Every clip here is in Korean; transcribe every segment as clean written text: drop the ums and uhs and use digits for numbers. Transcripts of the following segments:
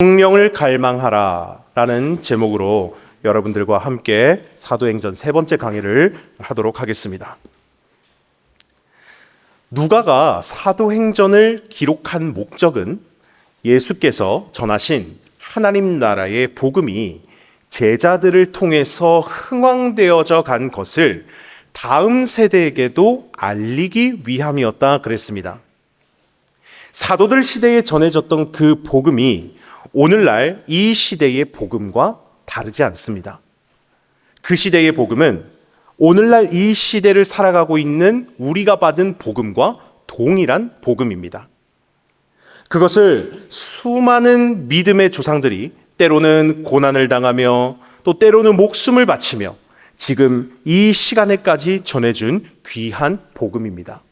성령을 갈망하라 라는 제목으로 여러분들과 함께 사도행전 세 번째 강의를 하도록 하겠습니다. 누가가 사도행전을 기록한 목적은 예수께서 전하신 하나님 나라의 복음이 제자들을 통해서 흥왕되어져 간 것을 다음 세대에게도 알리기 위함이었다 그랬습니다. 사도들 시대에 전해졌던 그 복음이 오늘날 이 시대의 복음과 다르지 않습니다. 그 시대의 복음은 오늘날 이 시대를 살아가고 있는 우리가 받은 복음과 동일한 복음입니다. 그것을 수많은 믿음의 조상들이 때로는 고난을 당하며 또 때로는 목숨을 바치며 지금 이 시간에까지 전해준 귀한 복음입니다.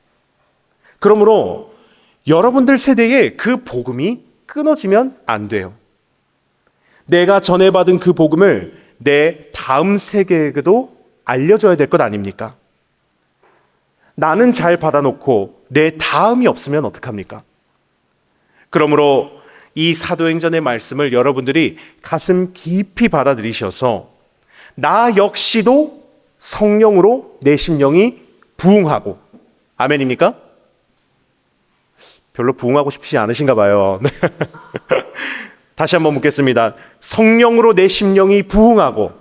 그러므로 여러분들 세대에 그 복음이 끊어지면 안 돼요. 내가 전해받은 그 복음을 내 다음 세대에게도 알려줘야 될 것 아닙니까? 나는 잘 받아놓고 내 다음이 없으면 어떡합니까? 그러므로 이 사도행전의 말씀을 여러분들이 가슴 깊이 받아들이셔서 나 역시도 성령으로 내 심령이 부흥하고, 아멘입니까? 별로 부흥하고 싶지 않으신가 봐요. 다시 한번 묻겠습니다. 성령으로 내 심령이 부흥하고,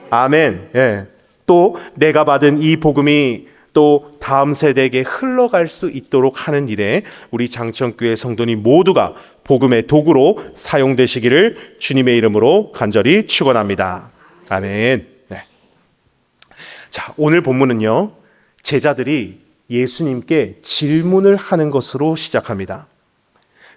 아멘. 예. 또 내가 받은 이 복음이 또 다음 세대에게 흘러갈 수 있도록 하는 일에 우리 장천교회 성도님 모두가 복음의 도구로 사용되시기를 주님의 이름으로 간절히 축원합니다. 아멘. 네. 자, 오늘 본문은요, 제자들이 예수님께 질문을 하는 것으로 시작합니다.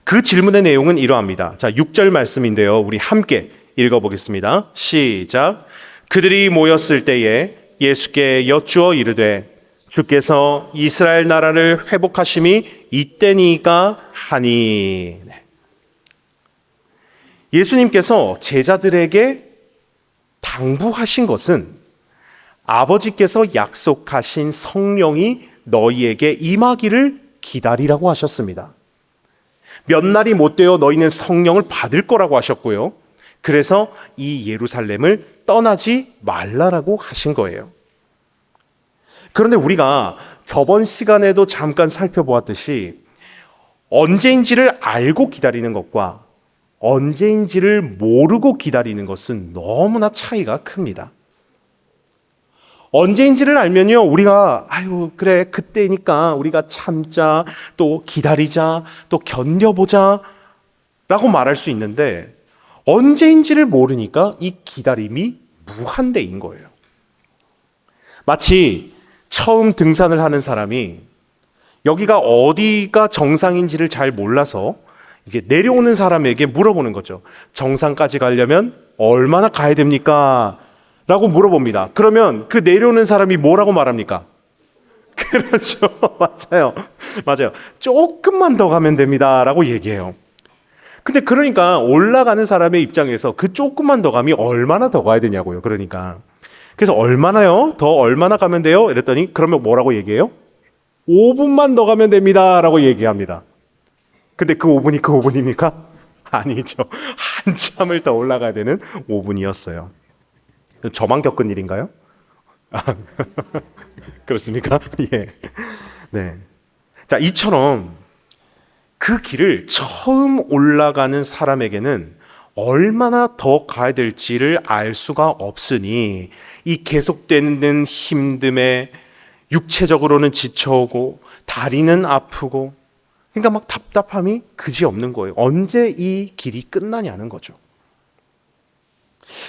그 질문의 내용은 이러합니다. 자, 6절 말씀인데요, 우리 함께 읽어보겠습니다. 시작. 그들이 모였을 때에 예수께 여쭈어 이르되 주께서 이스라엘 나라를 회복하심이 이때니까 하니. 네. 예수님께서 제자들에게 당부하신 것은 아버지께서 약속하신 성령이 너희에게 임하기를 기다리라고 하셨습니다. 몇 날이 못 되어 너희는 성령을 받을 거라고 하셨고요. 그래서 이 예루살렘을 떠나지 말라라고 하신 거예요. 그런데 우리가 저번 시간에도 잠깐 살펴보았듯이 언제인지를 알고 기다리는 것과 언제인지를 모르고 기다리는 것은 너무나 차이가 큽니다. 언제인지를 알면요, 우리가 그래 그때니까 우리가 참자, 또 기다리자, 또 견뎌보자 라고 말할 수 있는데, 언제인지를 모르니까 이 기다림이 무한대인 거예요. 마치 처음 등산을 하는 사람이 여기가 어디가 정상인지를 잘 몰라서 이제 내려오는 사람에게 물어보는 거죠. 정상까지 가려면 얼마나 가야 됩니까? 라고 물어봅니다. 그러면 그 내려오는 사람이 뭐라고 말합니까? 그렇죠. 맞아요. 조금만 더 가면 됩니다. 라고 얘기해요. 근데 그러니까 올라가는 사람의 입장에서 그 조금만 더 가면 얼마나 더 가야 되냐고요. 그러니까. 그래서 얼마나요? 더 얼마나 가면 돼요? 이랬더니 그러면 뭐라고 얘기해요? 5분만 더 가면 됩니다. 라고 얘기합니다. 근데 그 5분이 그 5분입니까? 아니죠. 한참을 더 올라가야 되는 5분이었어요. 저만 겪은 일인가요? 그렇습니까? 예. 네. 자, 이처럼 그 길을 처음 올라가는 사람에게는 얼마나 더 가야 될지를 알 수가 없으니 이 계속되는 힘듦에 육체적으로는 지쳐오고 다리는 아프고, 그러니까 막 답답함이 그지없는 거예요. 언제 이 길이 끝나냐는 거죠.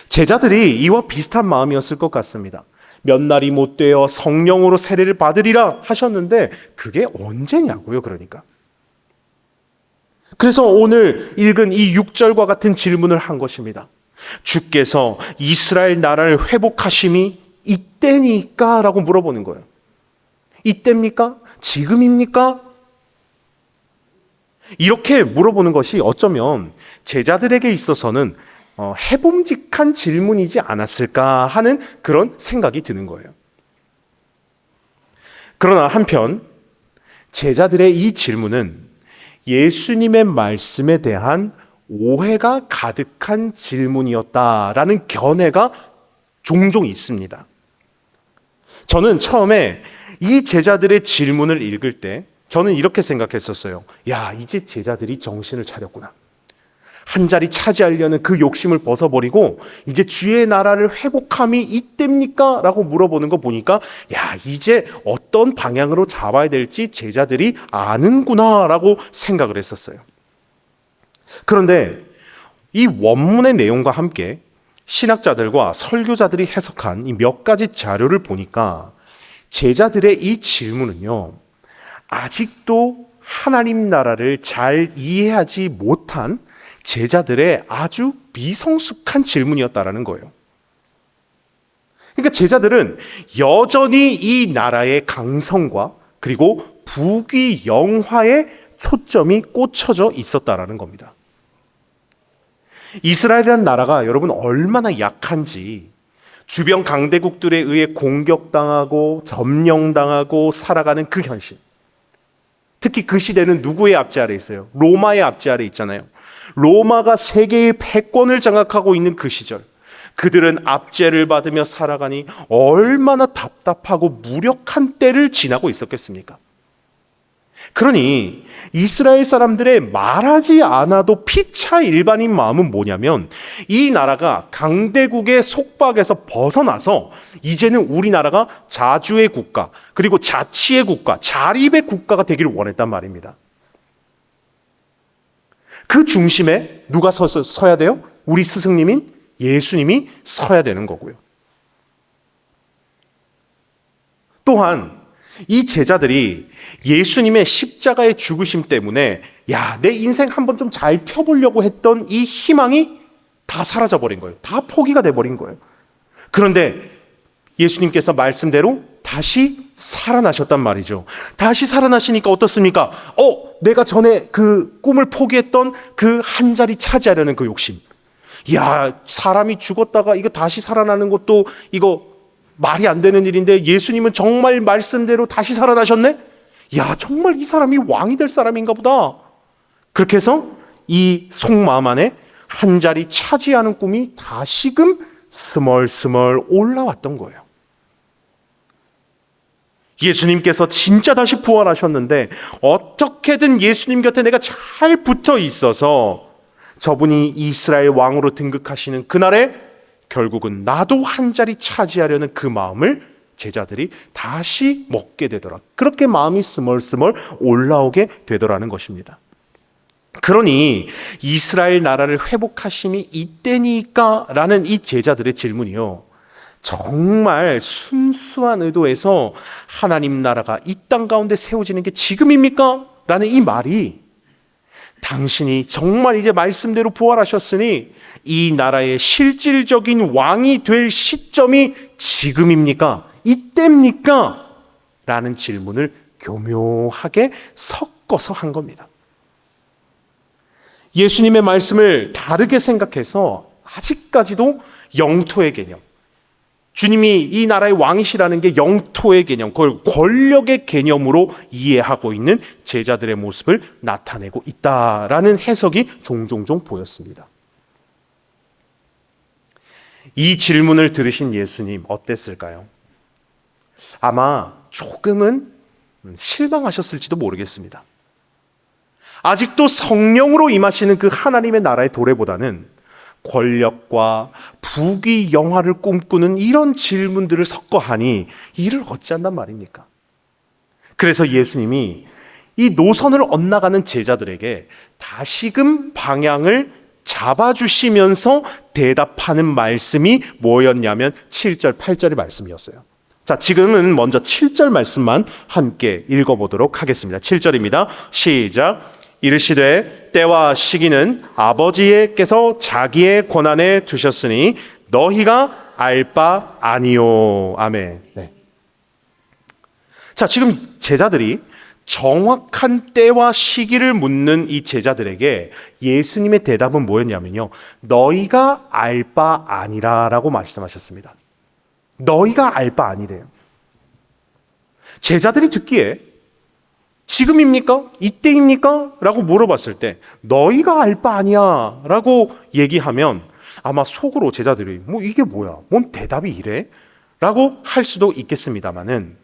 제자들이 이와 비슷한 마음이었을 것 같습니다. 몇 날이 못 되어 성령으로 세례를 받으리라 하셨는데 그게 언제냐고요, 그러니까. 그래서 오늘 읽은 이 6절과 같은 질문을 한 것입니다. 주께서 이스라엘 나라를 회복하심이 이때니까? 라고 물어보는 거예요. 이때입니까? 지금입니까? 이렇게 물어보는 것이 어쩌면 제자들에게 있어서는 해봄직한 질문이지 않았을까 하는 그런 생각이 드는 거예요. 그러나 한편 제자들의 이 질문은 예수님의 말씀에 대한 오해가 가득한 질문이었다라는 견해가 종종 있습니다. 저는 처음에 이 제자들의 질문을 읽을 때 저는 이렇게 생각했었어요. 야, 이제 제자들이 정신을 차렸구나. 한 자리 차지하려는 그 욕심을 벗어버리고 이제 주의 나라를 회복함이 이때입니까? 라고 물어보는 거 보니까 야, 이제 어떤 방향으로 잡아야 될지 제자들이 아는구나 라고 생각을 했었어요. 그런데 이 원문의 내용과 함께 신학자들과 설교자들이 해석한 이 몇 가지 자료를 보니까 제자들의 이 질문은요, 아직도 하나님 나라를 잘 이해하지 못한 제자들의 아주 미성숙한 질문이었다라는 거예요. 그러니까 제자들은 여전히 이 나라의 강성과 그리고 부귀영화에 초점이 꽂혀져 있었다라는 겁니다. 이스라엘이라는 나라가 여러분 얼마나 약한지 주변 강대국들에 의해 공격당하고 점령당하고 살아가는 그 현실. 특히 그 시대는 누구의 압제 아래 있어요? 로마의 압제 아래 있잖아요. 로마가 세계의 패권을 장악하고 있는 그 시절, 그들은 압제를 받으며 살아가니 얼마나 답답하고 무력한 때를 지나고 있었겠습니까? 그러니 이스라엘 사람들의 말하지 않아도 피차 일반인 마음은 뭐냐면 이 나라가 강대국의 속박에서 벗어나서 이제는 우리나라가 자주의 국가, 그리고 자치의 국가, 자립의 국가가 되기를 원했단 말입니다. 그 중심에 누가 서야 돼요? 우리 스승님인 예수님이 서야 되는 거고요. 또한 이 제자들이 예수님의 십자가의 죽으심 때문에 야, 내 인생 한번 좀 잘 펴보려고 했던 이 희망이 다 사라져 버린 거예요. 다 포기가 돼버린 거예요. 그런데 예수님께서 말씀대로 다시 살아나셨단 말이죠. 다시 살아나시니까 어떻습니까? 내가 전에 그 꿈을 포기했던 그 한 자리 차지하려는 그 욕심. 야, 사람이 죽었다가 이거 다시 살아나는 것도 이거 말이 안 되는 일인데 예수님은 정말 말씀대로 다시 살아나셨네? 야, 정말 이 사람이 왕이 될 사람인가 보다. 그렇게 해서 이 속마음 안에 한 자리 차지하는 꿈이 다시금 스멀스멀 올라왔던 거예요. 예수님께서 진짜 다시 부활하셨는데 어떻게든 예수님 곁에 내가 잘 붙어 있어서 저분이 이스라엘 왕으로 등극하시는 그날에 결국은 나도 한 자리 차지하려는 그 마음을 제자들이 다시 먹게 되더라. 그렇게 마음이 스멀스멀 올라오게 되더라는 것입니다. 그러니 이스라엘 나라를 회복하심이 이때니까 라는 이 제자들의 질문이요, 정말 순수한 의도에서 하나님 나라가 이 땅 가운데 세워지는 게 지금입니까? 라는 이 말이 당신이 정말 이제 말씀대로 부활하셨으니 이 나라의 실질적인 왕이 될 시점이 지금입니까? 이때입니까? 라는 질문을 교묘하게 섞어서 한 겁니다. 예수님의 말씀을 다르게 생각해서 아직까지도 영토의 개념, 주님이 이 나라의 왕이시라는 게 영토의 개념, 그걸 권력의 개념으로 이해하고 있는 제자들의 모습을 나타내고 있다라는 해석이 종종 보였습니다. 이 질문을 들으신 예수님 어땠을까요? 아마 조금은 실망하셨을지도 모르겠습니다. 아직도 성령으로 임하시는 그 하나님의 나라의 도래보다는 권력과 부귀영화를 꿈꾸는 이런 질문들을 섞어하니 이를 어찌한단 말입니까? 그래서 예수님이 이 노선을 엇나가는 제자들에게 다시금 방향을 잡아주시면서 대답하는 말씀이 뭐였냐면 7절, 8절의 말씀이었어요. 자, 지금은 먼저 7절 말씀만 함께 읽어보도록 하겠습니다. 7절입니다. 시작. 이르시되 때와 시기는 아버지께서 자기의 권한에 두셨으니 너희가 알 바 아니요. 아멘. 네. 자, 지금 제자들이 정확한 때와 시기를 묻는 이 제자들에게 예수님의 대답은 뭐였냐면요, 너희가 알 바 아니라라고 말씀하셨습니다. 너희가 알 바 아니래요. 제자들이 듣기에 지금입니까? 이때입니까? 라고 물어봤을 때 너희가 알 바 아니야 라고 얘기하면 아마 속으로 제자들이 뭐 이게 뭐야? 뭔 대답이 이래? 라고 할 수도 있겠습니다마는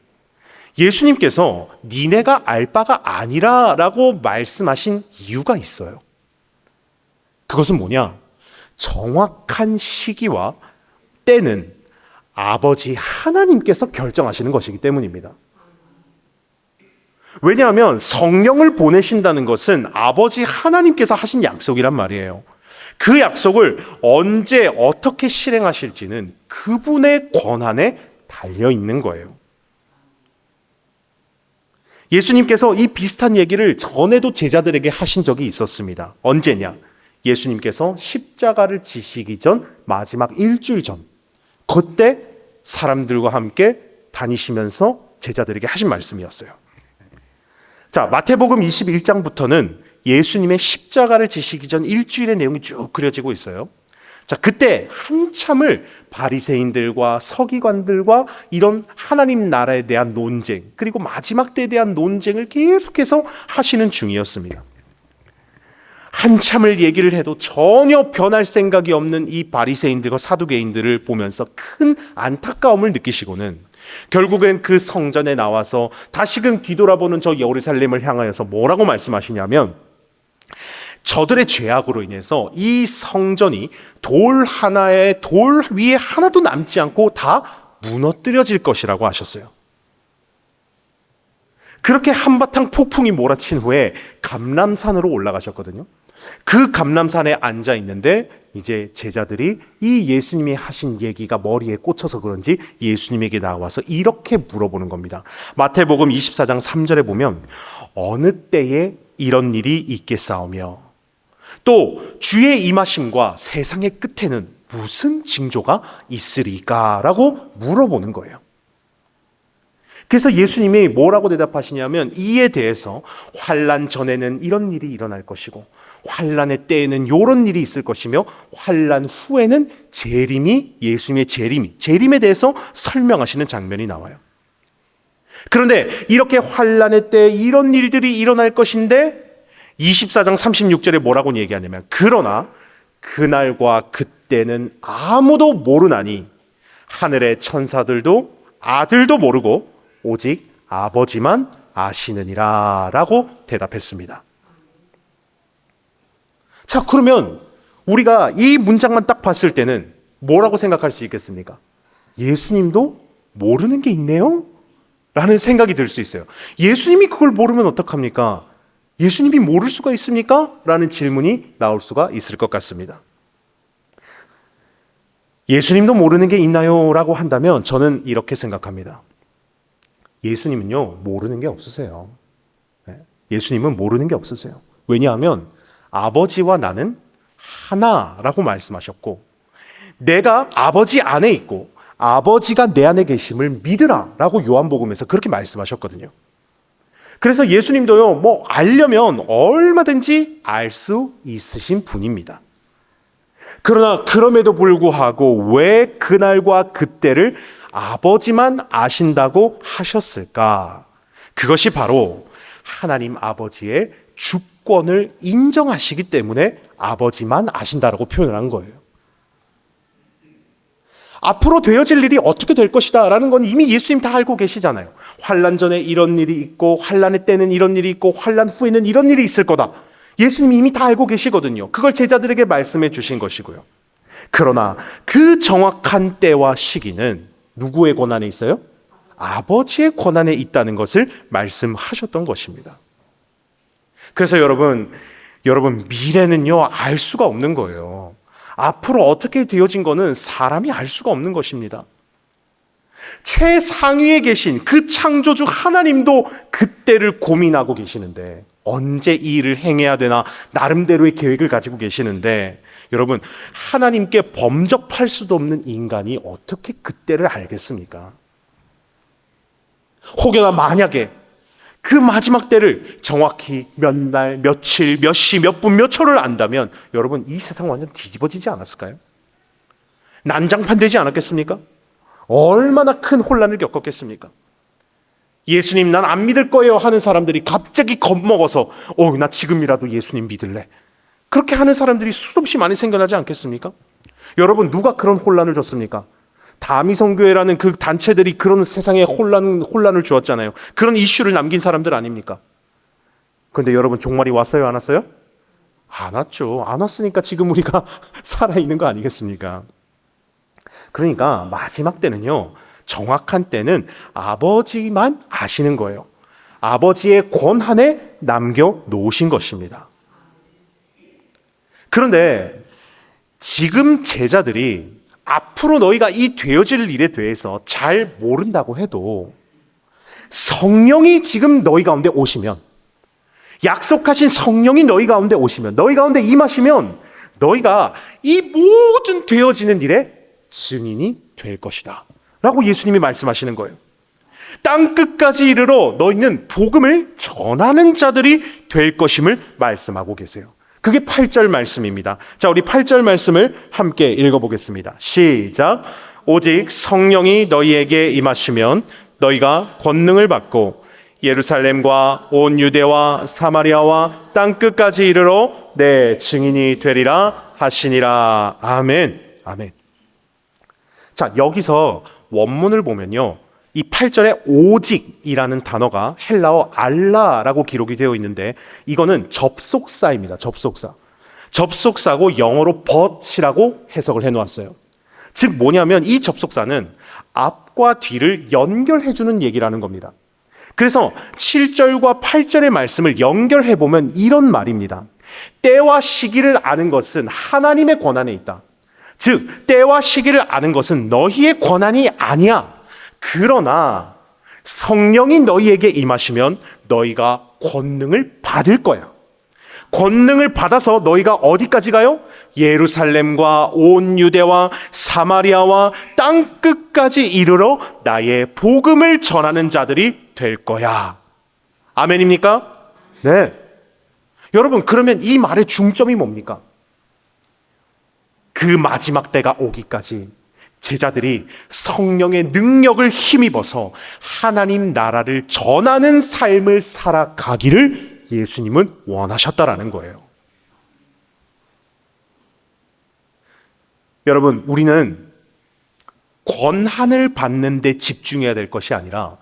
예수님께서 니네가 알 바가 아니라 라고 말씀하신 이유가 있어요. 그것은 뭐냐? 정확한 시기와 때는 아버지 하나님께서 결정하시는 것이기 때문입니다. 왜냐하면 성령을 보내신다는 것은 아버지 하나님께서 하신 약속이란 말이에요. 그 약속을 언제 어떻게 실행하실지는 그분의 권한에 달려 있는 거예요. 예수님께서 이 비슷한 얘기를 전에도 제자들에게 하신 적이 있었습니다. 언제냐? 예수님께서 십자가를 지시기 전 마지막 일주일 전, 그때 사람들과 함께 다니시면서 제자들에게 하신 말씀이었어요. 자, 마태복음 21장부터는 예수님의 십자가를 지시기 전 일주일의 내용이 쭉 그려지고 있어요. 자, 그때 한참을 바리새인들과 서기관들과 이런 하나님 나라에 대한 논쟁, 그리고 마지막 때에 대한 논쟁을 계속해서 하시는 중이었습니다. 한참을 얘기를 해도 전혀 변할 생각이 없는 이 바리새인들과 사두개인들을 보면서 큰 안타까움을 느끼시고는 결국엔 그 성전에 나와서 다시금 뒤돌아보는 저 예루살렘을 향하여서 뭐라고 말씀하시냐면, 저들의 죄악으로 인해서 이 성전이 돌 위에 하나도 남지 않고 다 무너뜨려질 것이라고 하셨어요. 그렇게 한바탕 폭풍이 몰아친 후에 감람산으로 올라가셨거든요. 그 감람산에 앉아 있는데 이제 제자들이 이 예수님이 하신 얘기가 머리에 꽂혀서 그런지 예수님에게 나와서 이렇게 물어보는 겁니다. 마태복음 24장 3절에 보면 어느 때에 이런 일이 있겠사오며 또 주의 임하심과 세상의 끝에는 무슨 징조가 있으리까? 라고 물어보는 거예요. 그래서 예수님이 뭐라고 대답하시냐면 이에 대해서 환난 전에는 이런 일이 일어날 것이고 환난의 때에는 이런 일이 있을 것이며 환난 후에는 예수님의 재림에 대해서 설명하시는 장면이 나와요. 그런데 이렇게 환난의 때에 이런 일들이 일어날 것인데 24장 36절에 뭐라고 얘기하냐면 그러나 그날과 그때는 아무도 모르나니 하늘의 천사들도 아들도 모르고 오직 아버지만 아시느니라 라고 대답했습니다. 자, 그러면 우리가 이 문장만 딱 봤을 때는 뭐라고 생각할 수 있겠습니까? 예수님도 모르는 게 있네요? 라는 생각이 들 수 있어요. 예수님이 그걸 모르면 어떡합니까? 예수님이 모를 수가 있습니까? 라는 질문이 나올 수가 있을 것 같습니다. 예수님도 모르는 게 있나요? 라고 한다면 저는 이렇게 생각합니다. 예수님은요, 모르는 게 없으세요. 예수님은 모르는 게 없으세요. 왜냐하면 아버지와 나는 하나라고 말씀하셨고 내가 아버지 안에 있고 아버지가 내 안에 계심을 믿으라 라고 요한복음에서 그렇게 말씀하셨거든요. 그래서 예수님도요, 뭐 알려면 얼마든지 알 수 있으신 분입니다. 그러나 그럼에도 불구하고 왜 그날과 그때를 아버지만 아신다고 하셨을까? 그것이 바로 하나님 아버지의 주권을 인정하시기 때문에 아버지만 아신다라고 표현을 한 거예요. 앞으로 되어질 일이 어떻게 될 것이다 라는 건 이미 예수님 다 알고 계시잖아요. 환난 전에 이런 일이 있고 환난의 때는 이런 일이 있고 환난 후에는 이런 일이 있을 거다. 예수님이 이미 다 알고 계시거든요. 그걸 제자들에게 말씀해 주신 것이고요. 그러나 그 정확한 때와 시기는 누구의 권한에 있어요? 아버지의 권한에 있다는 것을 말씀하셨던 것입니다. 그래서 여러분 미래는요 알 수가 없는 거예요. 앞으로 어떻게 되어진 거는 사람이 알 수가 없는 것입니다. 최상위에 계신 그 창조주 하나님도 그때를 고민하고 계시는데 언제 이 일을 행해야 되나 나름대로의 계획을 가지고 계시는데 여러분 하나님께 범접할 수도 없는 인간이 어떻게 그때를 알겠습니까? 혹여나 만약에 그 마지막 때를 정확히 몇 날, 며칠, 몇 시, 몇 분, 몇 초를 안다면 여러분 이 세상 완전 뒤집어지지 않았을까요? 난장판 되지 않았겠습니까? 얼마나 큰 혼란을 겪었겠습니까? 예수님 난 안 믿을 거예요 하는 사람들이 갑자기 겁먹어서 나 지금이라도 예수님 믿을래. 그렇게 하는 사람들이 수없이 많이 생겨나지 않겠습니까? 여러분, 누가 그런 혼란을 줬습니까? 다미성교회라는 그 단체들이 그런 세상에 혼란을 주었잖아요. 그런 이슈를 남긴 사람들 아닙니까? 그런데 여러분, 종말이 왔어요, 안 왔어요? 안 왔죠. 안 왔으니까 지금 우리가 살아있는 거 아니겠습니까? 그러니까 마지막 때는요, 정확한 때는 아버지만 아시는 거예요. 아버지의 권한에 남겨놓으신 것입니다. 그런데 지금 제자들이 앞으로 너희가 이 되어질 일에 대해서 잘 모른다고 해도 성령이 지금 너희 가운데 오시면, 약속하신 성령이 너희 가운데 오시면, 너희 가운데 임하시면 너희가 이 모든 되어지는 일에 증인이 될 것이다 라고 예수님이 말씀하시는 거예요. 땅 끝까지 이르러 너희는 복음을 전하는 자들이 될 것임을 말씀하고 계세요. 그게 8절 말씀입니다. 자, 우리 8절 말씀을 함께 읽어보겠습니다. 시작. 오직 성령이 너희에게 임하시면 너희가 권능을 받고 예루살렘과 온 유대와 사마리아와 땅 끝까지 이르러 내 증인이 되리라 하시니라. 아멘. 아멘. 자, 여기서 원문을 보면요, 이 8절에 오직이라는 단어가 헬라어 알라라고 기록이 되어 있는데, 이거는 접속사입니다. 접속사고 영어로 but이라고 해석을 해놓았어요. 즉 뭐냐면 이 접속사는 앞과 뒤를 연결해주는 얘기라는 겁니다. 그래서 7절과 8절의 말씀을 연결해보면 이런 말입니다. 때와 시기를 아는 것은 하나님의 권한에 있다. 즉 때와 시기를 아는 것은 너희의 권한이 아니야. 그러나 성령이 너희에게 임하시면 너희가 권능을 받을 거야. 권능을 받아서 너희가 어디까지 가요? 예루살렘과 온 유대와 사마리아와 땅 끝까지 이르러 나의 복음을 전하는 자들이 될 거야. 아멘입니까? 네. 여러분, 그러면 이 말의 중점이 뭡니까? 그 마지막 때가 오기까지 제자들이 성령의 능력을 힘입어서 하나님 나라를 전하는 삶을 살아가기를 예수님은 원하셨다라는 거예요. 여러분, 우리는 권한을 받는 데 집중해야 될 것이 아니라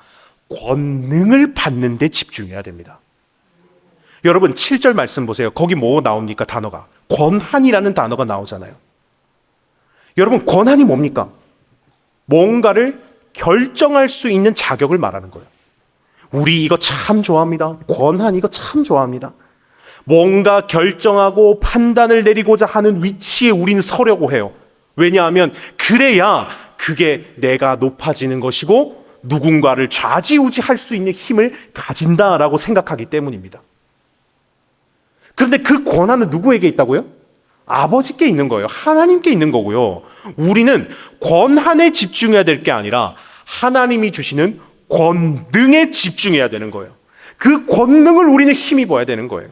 권능을 받는 데 집중해야 됩니다. 여러분, 7절 말씀 보세요. 거기 뭐 나옵니까? 단어가 권한이라는 단어가 나오잖아요. 여러분, 권한이 뭡니까? 뭔가를 결정할 수 있는 자격을 말하는 거예요. 우리 이거 참 좋아합니다. 권한 이거 참 좋아합니다. 뭔가 결정하고 판단을 내리고자 하는 위치에 우리는 서려고 해요. 왜냐하면 그래야 그게 내가 높아지는 것이고 누군가를 좌지우지할 수 있는 힘을 가진다라고 생각하기 때문입니다. 그런데 그 권한은 누구에게 있다고요? 아버지께 있는 거예요. 하나님께 있는 거고요. 우리는 권한에 집중해야 될 게 아니라 하나님이 주시는 권능에 집중해야 되는 거예요. 그 권능을 우리는 힘입어야 되는 거예요.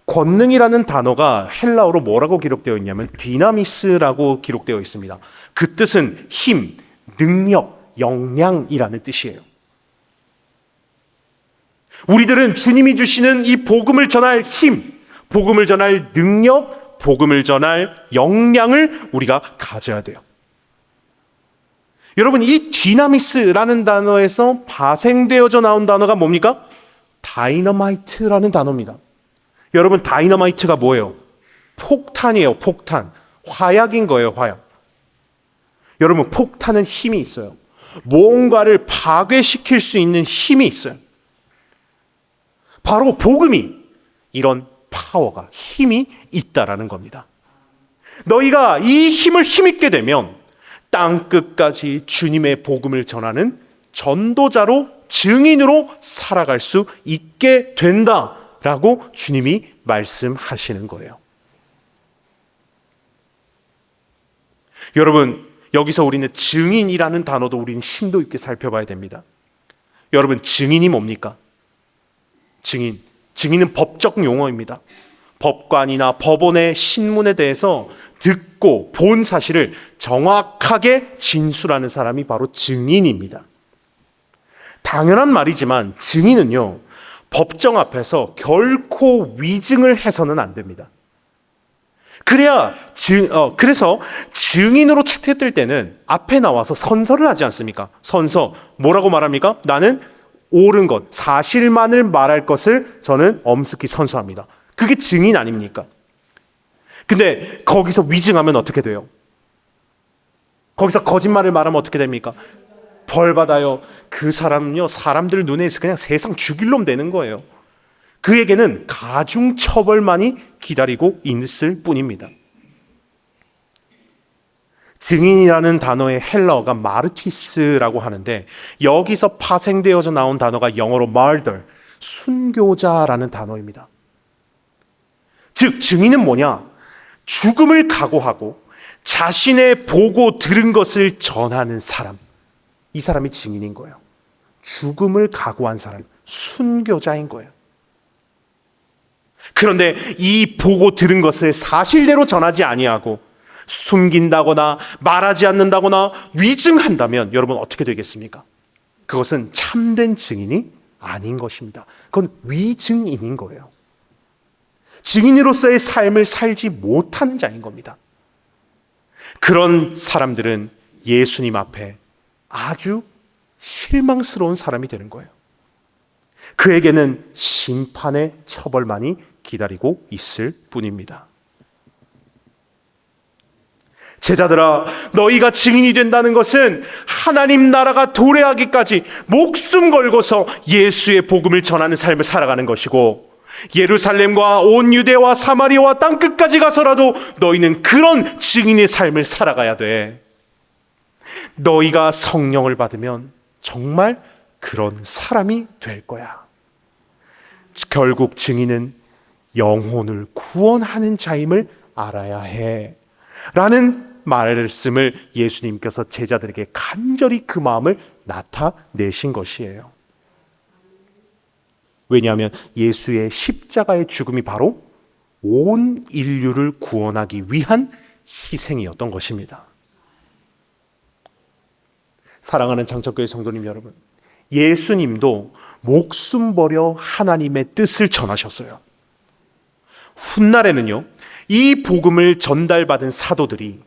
권능이라는 단어가 헬라어로 뭐라고 기록되어 있냐면 디나미스라고 기록되어 있습니다. 그 뜻은 힘, 능력, 역량이라는 뜻이에요. 우리들은 주님이 주시는 이 복음을 전할 힘, 복음을 전할 능력, 복음을 전할 역량을 우리가 가져야 돼요. 여러분, 이 디나미스라는 단어에서 파생되어져 나온 단어가 뭡니까? 다이너마이트라는 단어입니다. 여러분, 다이너마이트가 뭐예요? 폭탄이에요. 폭탄. 화약인 거예요. 화약. 여러분, 폭탄은 힘이 있어요. 뭔가를 파괴시킬 수 있는 힘이 있어요. 바로 복음이 이런 파워가, 힘이 있다라는 겁니다. 너희가 이 힘을 힘입게 되면 땅 끝까지 주님의 복음을 전하는 전도자로, 증인으로 살아갈 수 있게 된다라고 주님이 말씀하시는 거예요. 여러분, 여기서 우리는 증인이라는 단어도 우리는 심도 있게 살펴봐야 됩니다. 여러분, 증인이 뭡니까? 증인은 법적 용어입니다. 법관이나 법원의 신문에 대해서 듣고 본 사실을 정확하게 진술하는 사람이 바로 증인입니다. 당연한 말이지만 증인은요, 법정 앞에서 결코 위증을 해서는 안 됩니다. 그래서 증인으로 채택될 때는 앞에 나와서 선서를 하지 않습니까? 선서, 뭐라고 말합니까? 나는 옳은 것, 사실만을 말할 것을 저는 엄숙히 선서합니다. 그게 증인 아닙니까? 근데 거기서 위증하면 어떻게 돼요? 거기서 거짓말을 말하면 어떻게 됩니까? 벌 받아요. 그 사람은요, 사람들 눈에서 그냥 세상 죽일 놈 되는 거예요. 그에게는 가중 처벌만이 기다리고 있을 뿐입니다. 증인이라는 단어의 헬라어가 마르티스라고 하는데, 여기서 파생되어져 나온 단어가 영어로 martyr, 순교자라는 단어입니다. 즉 증인은 뭐냐? 죽음을 각오하고 자신의 보고 들은 것을 전하는 사람, 이 사람이 증인인 거예요. 죽음을 각오한 사람, 순교자인 거예요. 그런데 이 보고 들은 것을 사실대로 전하지 아니하고 숨긴다거나 말하지 않는다거나 위증한다면 여러분 어떻게 되겠습니까? 그것은 참된 증인이 아닌 것입니다. 그건 위증인인 거예요. 증인으로서의 삶을 살지 못하는 자인 겁니다. 그런 사람들은 예수님 앞에 아주 실망스러운 사람이 되는 거예요. 그에게는 심판의 처벌만이 기다리고 있을 뿐입니다. 제자들아, 너희가 증인이 된다는 것은 하나님 나라가 도래하기까지 목숨 걸고서 예수의 복음을 전하는 삶을 살아가는 것이고, 예루살렘과 온 유대와 사마리아와 땅끝까지 가서라도 너희는 그런 증인의 삶을 살아가야 돼. 너희가 성령을 받으면 정말 그런 사람이 될 거야. 결국 증인은 영혼을 구원하는 자임을 알아야 해 라는 말씀을 예수님께서 제자들에게 간절히 그 마음을 나타내신 것이에요. 왜냐하면 예수의 십자가의 죽음이 바로 온 인류를 구원하기 위한 희생이었던 것입니다. 사랑하는 장척교회 성도님 여러분, 예수님도 목숨 버려 하나님의 뜻을 전하셨어요. 훗날에는요, 이 복음을 전달받은 사도들이,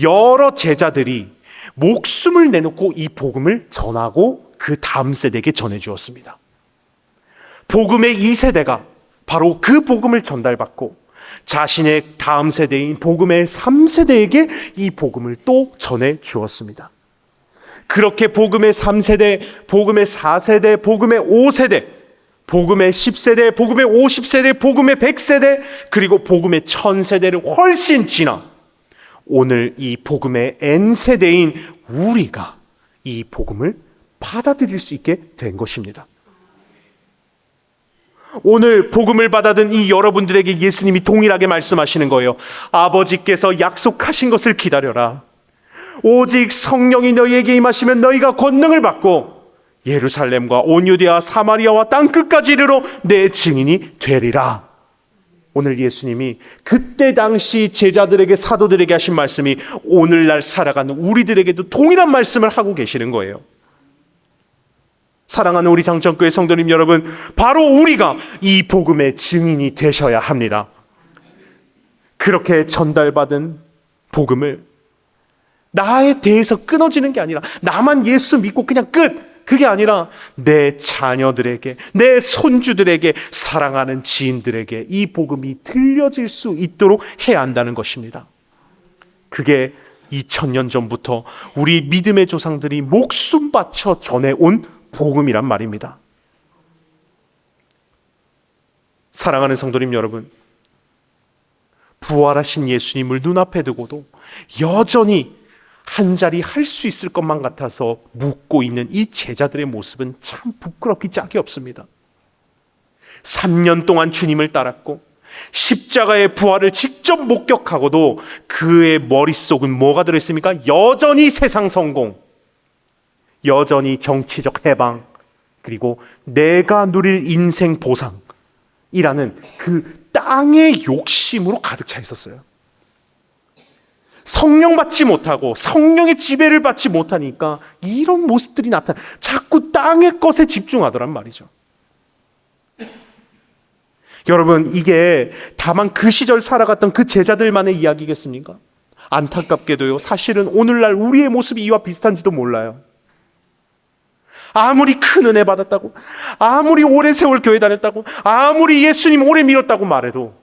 여러 제자들이 목숨을 내놓고 이 복음을 전하고 그 다음 세대에게 전해주었습니다. 복음의 2세대가 바로 그 복음을 전달받고 자신의 다음 세대인 복음의 3세대에게 이 복음을 또 전해주었습니다. 그렇게 복음의 3세대, 복음의 4세대, 복음의 5세대, 복음의 10세대, 복음의 50세대, 복음의 100세대, 그리고 복음의 1000세대를 훨씬 지나 오늘 이 복음의 N세대인 우리가 이 복음을 받아들일 수 있게 된 것입니다. 오늘 복음을 받아든 이 여러분들에게 예수님이 동일하게 말씀하시는 거예요. 아버지께서 약속하신 것을 기다려라. 오직 성령이 너희에게 임하시면 너희가 권능을 받고 예루살렘과 온 유대와 사마리아와 땅끝까지 이르러 내 증인이 되리라. 오늘 예수님이 그때 당시 제자들에게, 사도들에게 하신 말씀이 오늘날 살아가는 우리들에게도 동일한 말씀을 하고 계시는 거예요. 사랑하는 우리 장천교회 성도님 여러분, 바로 우리가 이 복음의 증인이 되셔야 합니다. 그렇게 전달받은 복음을 나에 대해서 끊어지는 게 아니라, 나만 예수 믿고 그냥 끝, 그게 아니라 내 자녀들에게, 내 손주들에게, 사랑하는 지인들에게 이 복음이 들려질 수 있도록 해야 한다는 것입니다. 그게 2000년 전부터 우리 믿음의 조상들이 목숨 바쳐 전해온 복음이란 말입니다. 사랑하는 성도님 여러분, 부활하신 예수님을 눈앞에 두고도 여전히 한 자리 할 수 있을 것만 같아서 묻고 있는 이 제자들의 모습은 참 부끄럽기 짝이 없습니다. 3년 동안 주님을 따랐고 십자가의 부활을 직접 목격하고도 그의 머릿속은 뭐가 들어있습니까? 여전히 세상 성공, 여전히 정치적 해방, 그리고 내가 누릴 인생 보상이라는 그 땅의 욕심으로 가득 차 있었어요. 성령 받지 못하고 성령의 지배를 받지 못하니까 이런 모습들이 나타나. 자꾸 땅의 것에 집중하더란 말이죠. 여러분, 이게 다만 그 시절 살아갔던 그 제자들만의 이야기겠습니까? 안타깝게도요, 사실은 오늘날 우리의 모습이 이와 비슷한지도 몰라요. 아무리 큰 은혜 받았다고, 아무리 오랜 세월 교회 다녔다고, 아무리 예수님 오래 믿었다고 말해도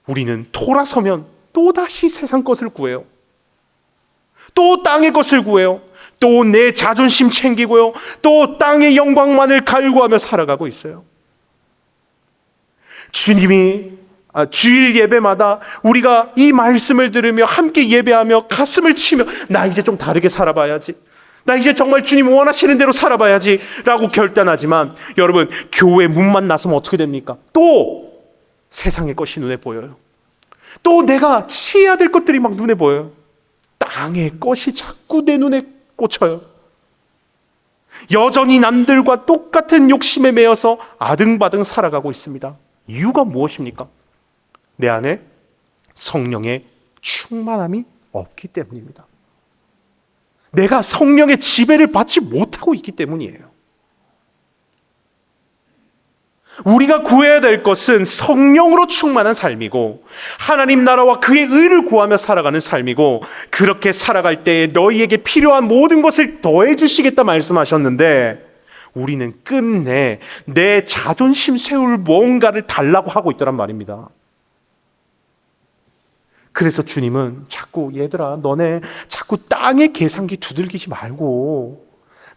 우리는 돌아서면 또다시 세상 것을 구해요. 또 땅의 것을 구해요. 또 내 자존심 챙기고요. 또 땅의 영광만을 갈구하며 살아가고 있어요. 주님이 주일 예배마다 우리가 이 말씀을 들으며 함께 예배하며 가슴을 치며 나 이제 좀 다르게 살아봐야지, 나 이제 정말 주님 원하시는 대로 살아봐야지 라고 결단하지만, 여러분, 교회 문만 나서면 어떻게 됩니까? 또 세상의 것이 눈에 보여요. 또 내가 취해야 될 것들이 막 눈에 보여요. 땅의 것이 자꾸 내 눈에 꽂혀요. 여전히 남들과 똑같은 욕심에 매여서 아등바등 살아가고 있습니다. 이유가 무엇입니까? 내 안에 성령의 충만함이 없기 때문입니다. 내가 성령의 지배를 받지 못하고 있기 때문이에요. 우리가 구해야 될 것은 성령으로 충만한 삶이고 하나님 나라와 그의 의를 구하며 살아가는 삶이고, 그렇게 살아갈 때에 너희에게 필요한 모든 것을 더해 주시겠다 말씀하셨는데, 우리는 끝내 내 자존심 세울 뭔가를 달라고 하고 있더란 말입니다. 그래서 주님은 자꾸, 얘들아, 너네 자꾸 땅의 계산기 두들기지 말고,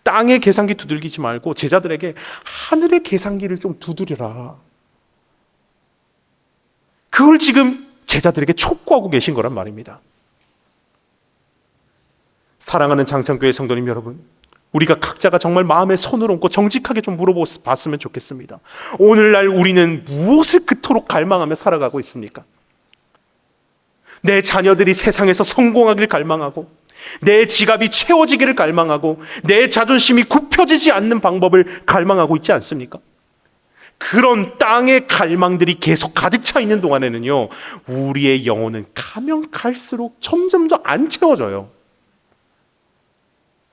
땅의 계산기 두들기지 말고 제자들에게 하늘의 계산기를 좀 두드려라. 그걸 지금 제자들에게 촉구하고 계신 거란 말입니다. 사랑하는 장천교회 성도님 여러분, 우리가 각자가 정말 마음에 손을 얹고 정직하게 좀 물어봤으면 좋겠습니다. 오늘날 우리는 무엇을 그토록 갈망하며 살아가고 있습니까? 내 자녀들이 세상에서 성공하길 갈망하고, 내 지갑이 채워지기를 갈망하고, 내 자존심이 굽혀지지 않는 방법을 갈망하고 있지 않습니까? 그런 땅의 갈망들이 계속 가득 차 있는 동안에는요, 우리의 영혼은 가면 갈수록 점점 더 안 채워져요.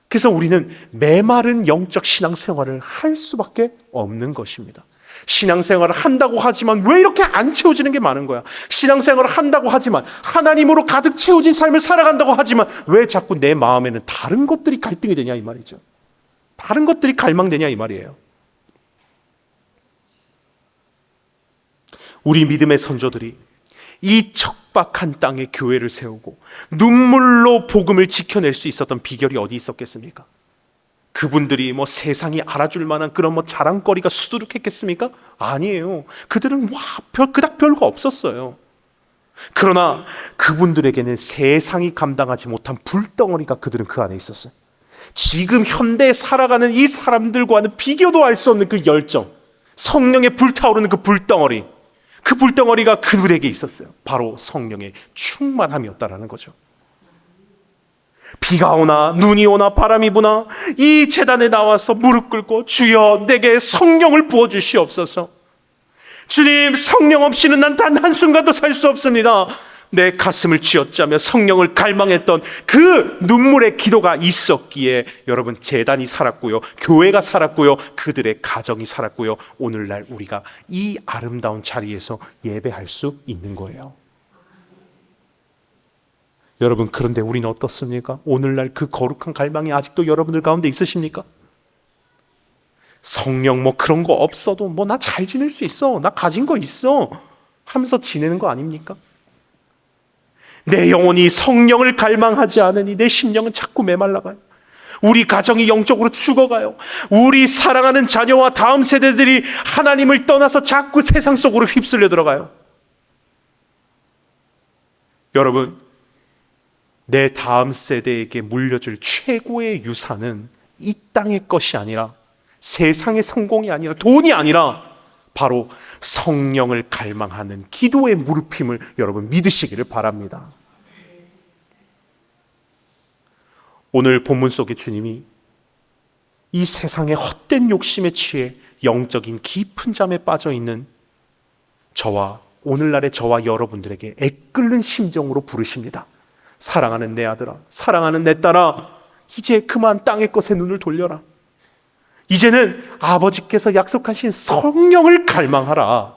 그래서 우리는 메마른 영적 신앙생활을 할 수밖에 없는 것입니다. 신앙생활을 한다고 하지만 왜 이렇게 안 채워지는 게 많은 거야? 신앙생활을 한다고 하지만, 하나님으로 가득 채워진 삶을 살아간다고 하지만 왜 자꾸 내 마음에는 다른 것들이 갈등이 되냐 이 말이죠. 다른 것들이 갈망되냐 이 말이에요. 우리 믿음의 선조들이 이 척박한 땅에 교회를 세우고 눈물로 복음을 지켜낼 수 있었던 비결이 어디 있었겠습니까? 그분들이 세상이 알아줄 만한 그런 자랑거리가 수두룩했겠습니까? 아니에요. 그들은 그닥 별거 없었어요. 그러나 그분들에게는 세상이 감당하지 못한 불덩어리가 그들은 그 안에 있었어요. 지금 현대에 살아가는 이 사람들과는 비교도 할 수 없는 그 열정, 성령에 불타오르는 그 불덩어리, 그 불덩어리가 그들에게 있었어요. 바로 성령의 충만함이었다라는 거죠. 비가 오나 눈이 오나 바람이 부나 이 제단에 나와서 무릎 꿇고, 주여 내게 성령을 부어주시옵소서. 주님, 성령 없이는 난 단 한순간도 살 수 없습니다. 내 가슴을 쥐어짜며 성령을 갈망했던 그 눈물의 기도가 있었기에 여러분, 제단이 살았고요, 교회가 살았고요, 그들의 가정이 살았고요, 오늘날 우리가 이 아름다운 자리에서 예배할 수 있는 거예요. 여러분, 그런데 우리는 어떻습니까? 오늘날 그 거룩한 갈망이 아직도 여러분들 가운데 있으십니까? 성령 그런 거 없어도 나 잘 지낼 수 있어, 나 가진 거 있어 하면서 지내는 거 아닙니까? 내 영혼이 성령을 갈망하지 않으니 내 심령은 자꾸 메말라가요. 우리 가정이 영적으로 죽어가요. 우리 사랑하는 자녀와 다음 세대들이 하나님을 떠나서 자꾸 세상 속으로 휩쓸려 들어가요. 여러분, 내 다음 세대에게 물려줄 최고의 유산은 이 땅의 것이 아니라, 세상의 성공이 아니라, 돈이 아니라 바로 성령을 갈망하는 기도의 무릎힘을 여러분 믿으시기를 바랍니다. 오늘 본문 속에 주님이 이 세상의 헛된 욕심에 취해 영적인 깊은 잠에 빠져 있는 오늘날의 저와 여러분들에게 애끓는 심정으로 부르십니다. 사랑하는 내 아들아, 사랑하는 내 딸아, 이제 그만 땅의 것에 눈을 돌려라. 이제는 아버지께서 약속하신 성령을 갈망하라.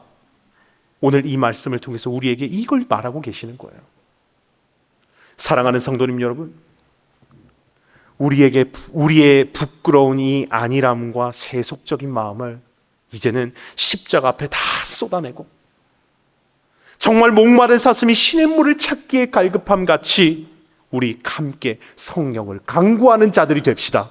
오늘 이 말씀을 통해서 우리에게 이걸 말하고 계시는 거예요. 사랑하는 성도님 여러분, 우리의 부끄러운 이 안일함과 세속적인 마음을 이제는 십자가 앞에 다 쏟아내고, 정말 목마른 사슴이 시냇물을 찾기에 갈급함 같이 우리 함께 성령을 강구하는 자들이 됩시다.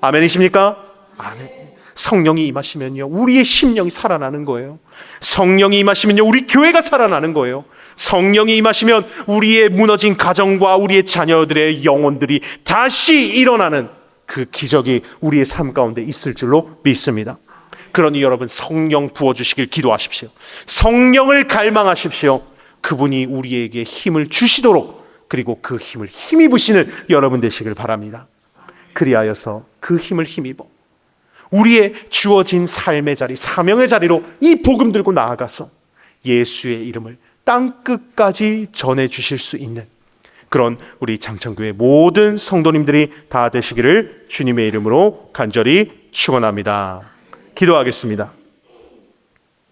아멘이십니까? 아멘. 성령이 임하시면요, 우리의 심령이 살아나는 거예요. 성령이 임하시면요, 우리 교회가 살아나는 거예요. 성령이 임하시면 우리의 무너진 가정과 우리의 자녀들의 영혼들이 다시 일어나는 그 기적이 우리의 삶 가운데 있을 줄로 믿습니다. 그러니 여러분, 성령 부어주시길 기도하십시오. 성령을 갈망하십시오. 그분이 우리에게 힘을 주시도록, 그리고 그 힘을 힘입으시는 여러분 되시길 바랍니다. 그리하여서 그 힘을 힘입어 우리의 주어진 삶의 자리, 사명의 자리로 이 복음 들고 나아가서 예수의 이름을 땅끝까지 전해주실 수 있는 그런 우리 장천교회 모든 성도님들이 다 되시기를 주님의 이름으로 간절히 축원합니다. 기도하겠습니다.